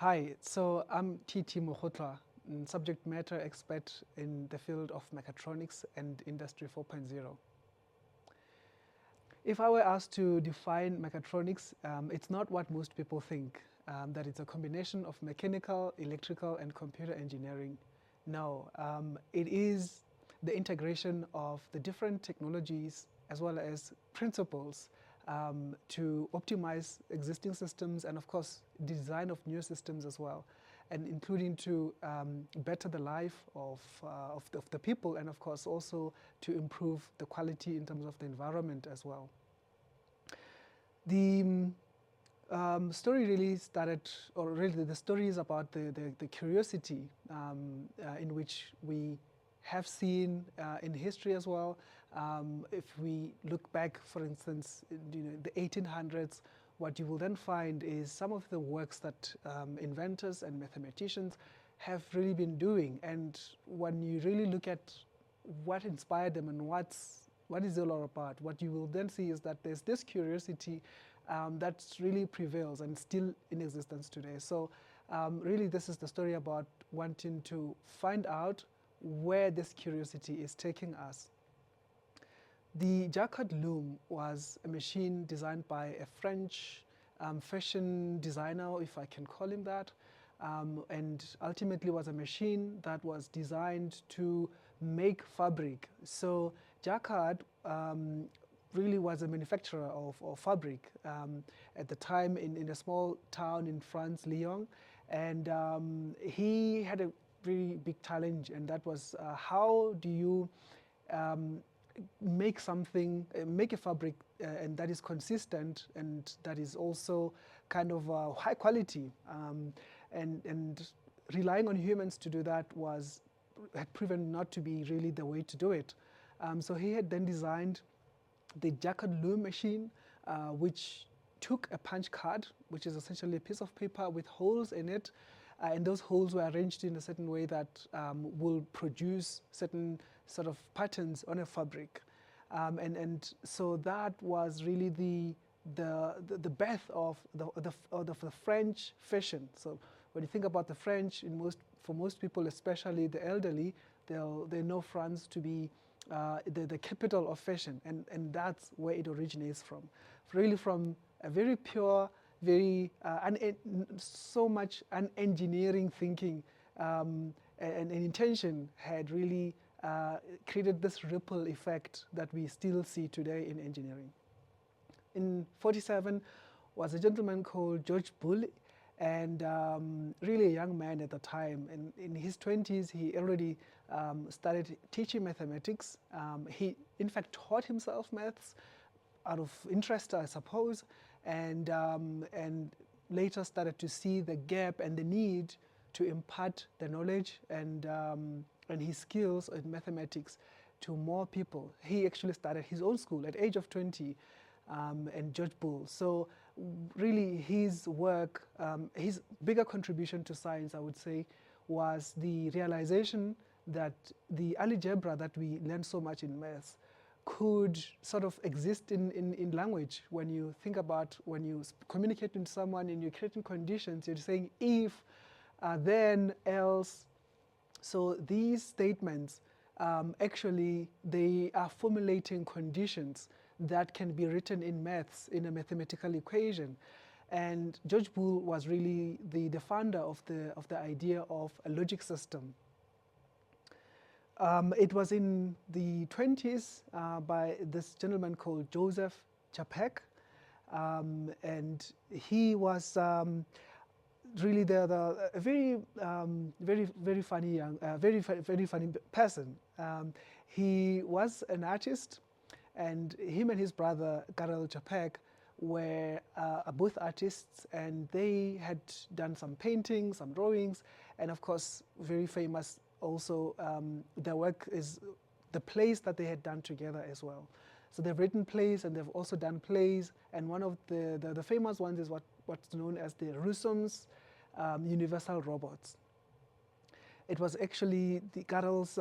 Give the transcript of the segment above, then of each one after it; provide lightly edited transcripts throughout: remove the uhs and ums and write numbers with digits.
Hi, so I'm TT Mokhotla, subject matter expert in the field of mechatronics and Industry 4.0. If I were asked to define mechatronics, it's not what most people think, that it's a combination of mechanical, electrical, and computer engineering. No, it is the integration of the different technologies as well as principles to optimize existing systems and, of course, design of new systems as well, and including to better the life of the people and, of course, also to improve the quality in terms of the environment as well. The story really started, or really the story is about the curiosity in which we have seen in history as well. If we look back, for instance, the 1800s, what you will then find is some of the works that inventors and mathematicians have really been doing. And when you really look at what inspired them and what is it all about, what you will then see is that there's this curiosity that really prevails and still in existence today. So really this is the story about wanting to find out where this curiosity is taking us. The Jacquard loom was a machine designed by a French fashion designer, if I can call him that, and ultimately was a machine that was designed to make fabric. So Jacquard really was a manufacturer of fabric at the time in a small town in France, Lyon, and he had a really big challenge, and that was how do you make something, make a fabric and that is consistent and that is also kind of high quality, and relying on humans to do that had proven not to be really the way to do it. So he had then designed the Jacquard loom machine, which took a punch card, which is essentially a piece of paper with holes in it, and those holes were arranged in a certain way that will produce certain sort of patterns on a fabric, and so that was really the birth of the French fashion. So when you think about the French, for most people, especially the elderly, they know France to be the capital of fashion, and that's where it originates from. Really from a very pure, very so much engineering thinking and intention had really created this ripple effect that we still see today in engineering. In 47 was a gentleman called George Bull, and really a young man at the time. And in his 20s, he already started teaching mathematics. He, in fact, taught himself maths out of interest, I suppose, and later started to see the gap and the need to impart the knowledge and his skills in mathematics to more people. He actually started his own school at the age of 20, and George Bull. So really his work, his bigger contribution to science, I would say, was the realization that the algebra that we learn so much in maths could sort of exist in language. When you think about when you communicate with someone and you're creating conditions, you're saying if, then, else. So these statements, actually, they are formulating conditions that can be written in maths in a mathematical equation. And George Bull was really the founder of the idea of a logic system. It was in the 20s by this gentleman called Joseph Chapek, and he was really a very funny very funny person. He was an artist, and him and his brother Karel Chapek were both artists, and they had done some painting, some drawings, and of course very famous also their work is the plays that they had done together as well. So they've written plays and they've also done plays, and one of the famous ones is what's known as the Rousseau's Universal Robots. It was actually the Karel's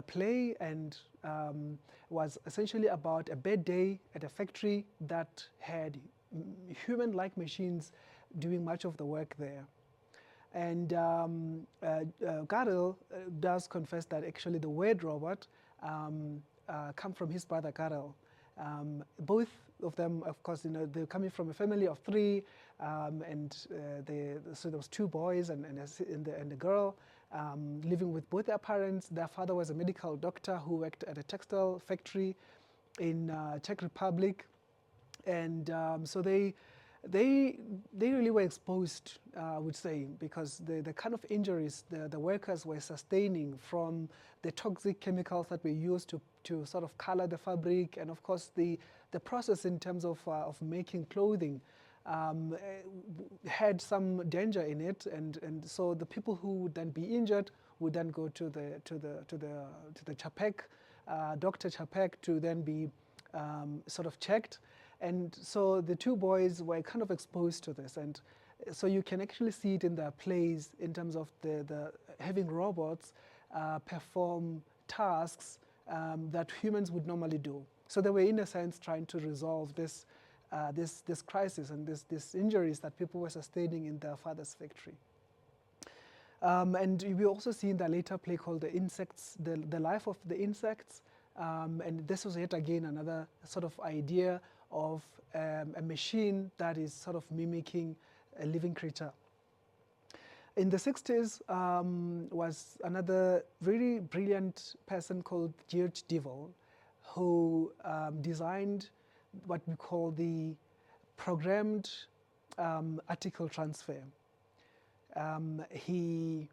play, and was essentially about a bad day at a factory that had human-like machines doing much of the work there. And Karel does confess that actually the word robot come from his brother Karel. Both of them, of course, they're coming from a family of three, so there was two boys and a girl living with both their parents. Their father was a medical doctor who worked at a textile factory in Czech Republic, and so they really were exposed, I would say, because the kind of injuries the workers were sustaining from the toxic chemicals that were used to sort of color the fabric, and of course the process in terms of making clothing had some danger in it, and so the people who would then be injured would then go to the Chapek, Dr. Chapek, to then be sort of checked. And so the two boys were kind of exposed to this, and so you can actually see it in their plays in terms of the having robots perform tasks that humans would normally do. So they were, in a sense, trying to resolve this crisis and this injuries that people were sustaining in their father's factory. And we also see in the later play called The Insects, the Life of the Insects, and this was yet again another sort of idea of a machine that is sort of mimicking a living creature. In the 60s was another very brilliant person called George Devol, who designed what we call the programmed article transfer. He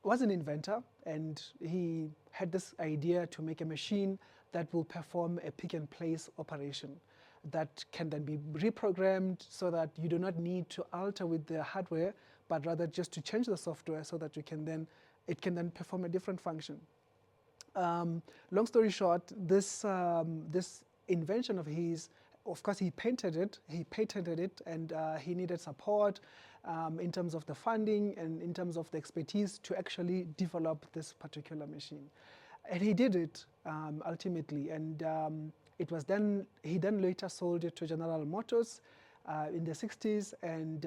was an inventor, and he had this idea to make a machine that will perform a pick-and-place operation that can then be reprogrammed so that you do not need to alter with the hardware, but rather just to change the software so that it can then perform a different function. Long story short, this invention of his, of course, he patented it, and he needed support in terms of the funding and in terms of the expertise to actually develop this particular machine. And he did it ultimately, and it was then, he then later sold it to General Motors in the 60s, and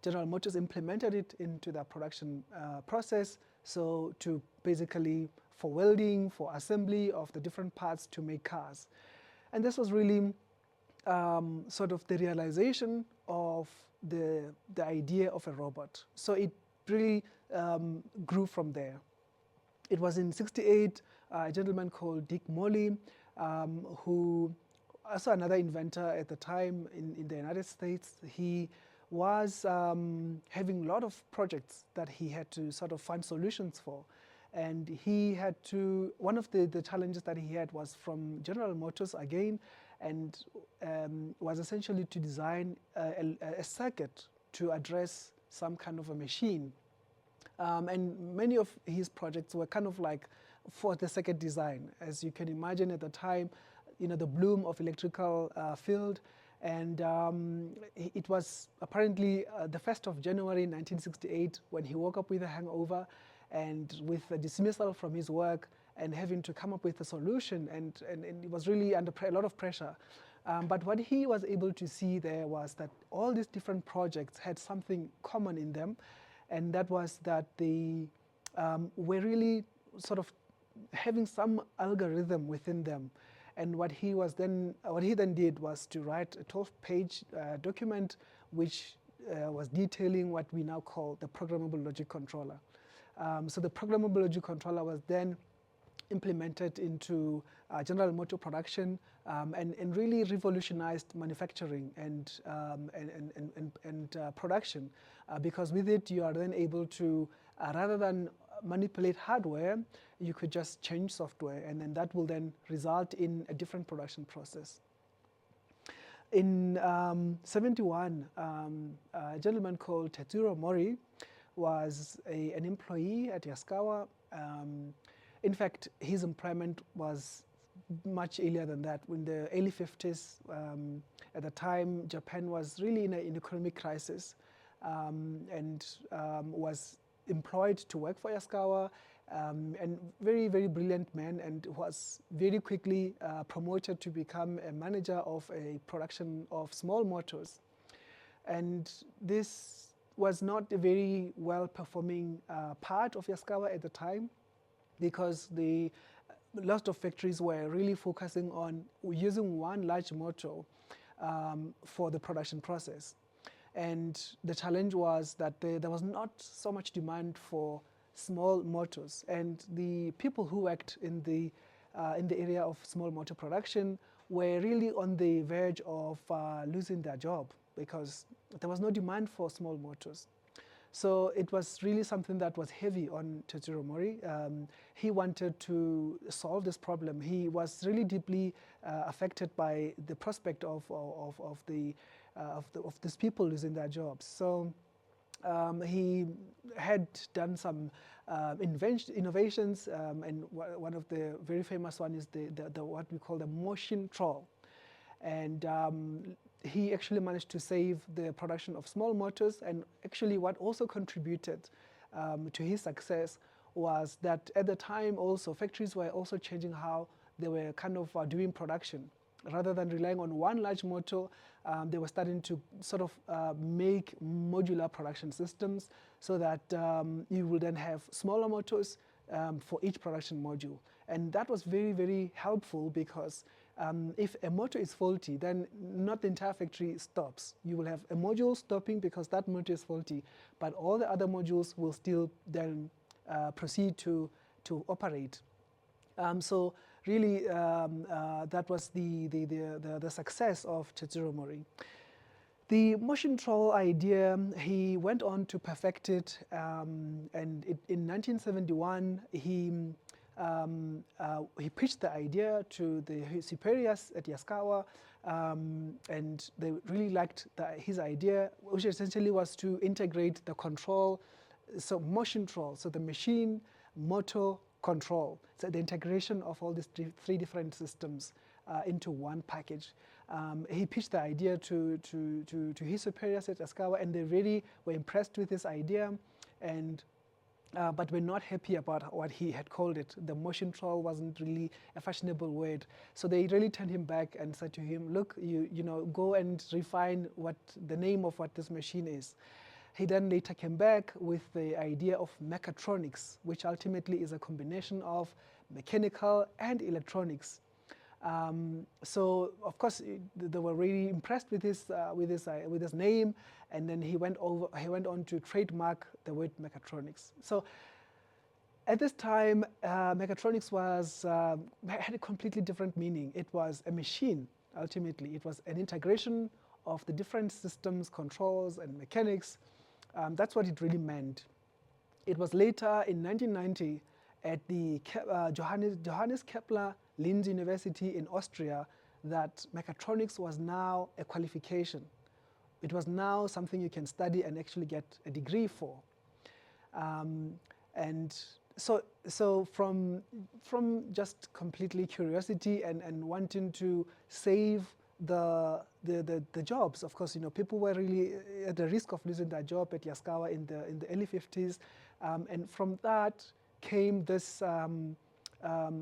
General Motors implemented it into the production process, so to basically for welding, for assembly of the different parts to make cars. And this was really sort of the realization of the idea of a robot. So it really grew from there. It was in 68, a gentleman called Dick Morley, who also another inventor at the time in the United States. He was having a lot of projects that he had to sort of find solutions for. And he had to, one of the challenges that he had was from General Motors again, and was essentially to design a circuit to address some kind of a machine. And many of his projects were kind of like for the circuit design. As you can imagine at the time, the bloom of electrical field. And it was apparently the 1st of January 1968 when he woke up with a hangover and with a dismissal from his work and having to come up with a solution, and he was really under a lot of pressure. But what he was able to see there was that all these different projects had something common in them, and that was that they were really sort of having some algorithm within them. And what he then did was to write a 12-page document which was detailing what we now call the programmable logic controller. So the programmable logic controller was then implemented into General Motors production and really revolutionized manufacturing and production, because with it you are then able to, rather than manipulate hardware, you could just change software, and then that will then result in a different production process. In 71, a gentleman called Tetsuro Mori was an employee at Ichikawa. In fact, his employment was much earlier than that. In the early 50s, at the time, Japan was really in an economic crisis, and was employed to work for Ichikawa, and very, very brilliant man, and was very quickly promoted to become a manager of a production of small motors. And this was not a very well-performing part of Ichikawa at the time, because the lots of factories were really focusing on using one large motor for the production process. And the challenge was that there was not so much demand for small motors, and the people who worked in the area of small motor production were really on the verge of losing their job, because there was no demand for small motors. So it was really something that was heavy on Tetsuro Mori. He wanted to solve this problem. He was really deeply affected by the prospect of these people losing their jobs. So he had done some innovations, and one of the very famous one is the what we call the motion troll. And he actually managed to save the production of small motors. And actually what also contributed to his success was that at the time also factories were also changing how they were kind of doing production. Rather than relying on one large motor, they were starting to sort of make modular production systems, so that you will then have smaller motors for each production module. And that was very, very helpful, because if a motor is faulty, then not the entire factory stops. You will have a module stopping because that motor is faulty, but all the other modules will still then proceed to operate. So really, that was the success of Tetsuro Mori. The motion troll idea, he went on to perfect it, and in 1971, he pitched the idea to his superiors at Ichikawa, and they really liked his idea, which essentially was to integrate the control, so motion troll, so the machine, motor, control, so the integration of all these three different systems into one package. He pitched the idea to his superiors at Ichikawa, and they really were impressed with this idea, and but were not happy about what he had called it. The motion troll wasn't really a fashionable word. So they really turned him back and said to him, look, you know, go and refine what the name of what this machine is. He then later came back with the idea of mechatronics, which ultimately is a combination of mechanical and electronics. So of course they were really impressed with this name, and then he went on to trademark the word mechatronics. So at this time, mechatronics had a completely different meaning. It was a machine. Ultimately, it was an integration of the different systems, controls, and mechanics. That's what it really meant. It was later in 1990 at the Johannes Kepler Linz University in Austria that mechatronics was now a qualification. It was now something you can study and actually get a degree for. And so from just completely curiosity and wanting to save the jobs, of course, you know, people were really at the risk of losing their job at Ichikawa in the early 50s, and from that came this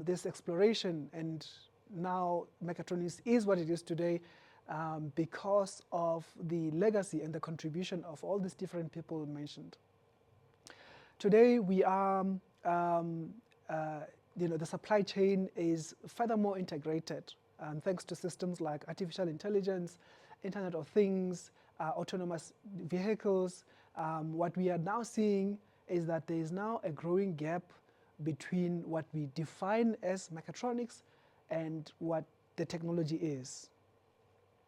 this exploration, and now mechatronics is what it is today because of the legacy and the contribution of all these different people mentioned. Today we are, you know, the supply chain is furthermore integrated thanks to systems like artificial intelligence, Internet of Things, autonomous vehicles. What we are now seeing is that there is now a growing gap between what we define as mechatronics and what the technology is.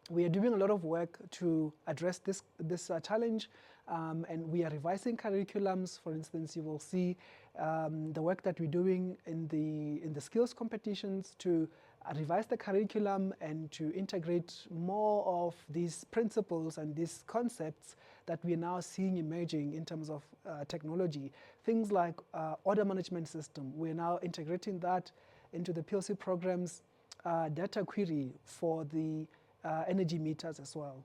We are doing a lot of work to address this challenge, and we are revising curriculums. For instance, you will see the work that we're doing in the skills competitions to revise the curriculum and to integrate more of these principles and these concepts that we are now seeing emerging in terms of technology. Things like order management system, we're now integrating that into the PLC programs, data query for the energy meters as well.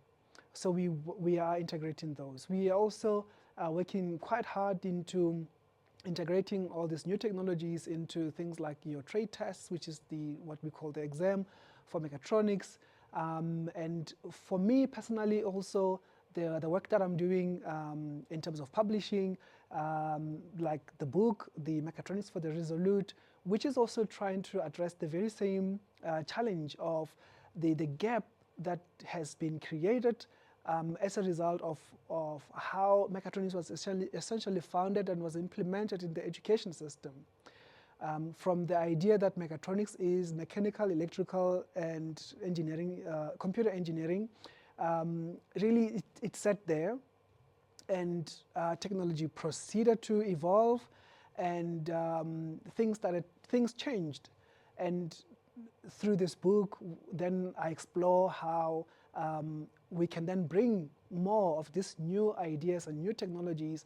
So we are integrating those. We are also working quite hard into integrating all these new technologies into things like your trade tests, which is what we call the exam for mechatronics. And for me personally also, the work that I'm doing in terms of publishing, like the book, the Mechatronics for the Resolute, which is also trying to address the very same challenge of the gap that has been created as a result of how mechatronics was essentially founded and was implemented in the education system. From the idea that mechatronics is mechanical, electrical, and engineering, computer engineering, really it sat there, and technology proceeded to evolve, and things changed. And through this book, then I explore how we can then bring more of these new ideas and new technologies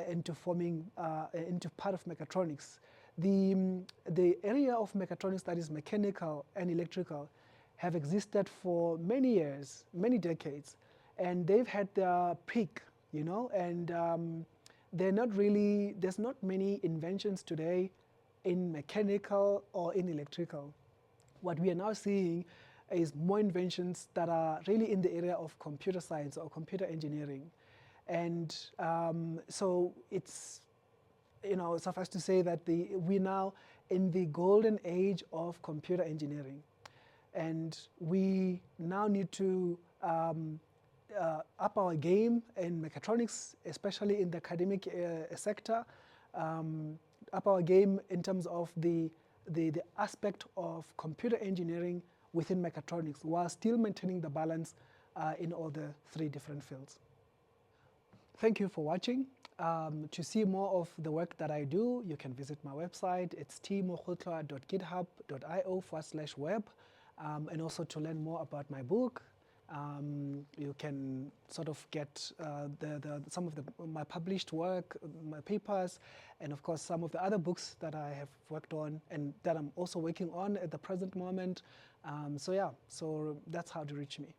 into forming, into part of mechatronics. The area of mechatronics that is mechanical and electrical have existed for many years, many decades, and they've had their peak, you know, and there's not many inventions today in mechanical or in electrical. What we are now seeing is more inventions that are really in the area of computer science or computer engineering. And so it's, you know, suffice to say that we're now in the golden age of computer engineering. And we now need to up our game in mechatronics, especially in the academic sector, up our game in terms of the aspect of computer engineering within mechatronics, while still maintaining the balance in all the three different fields. Thank you for watching. To see more of the work that I do, you can visit my website. It's tmokgotla.github.io/web. And also to learn more about my book, you can sort of get some of my published work, my papers, and of course some of the other books that I have worked on and that I'm also working on at the present moment. So yeah, so that's how to reach me.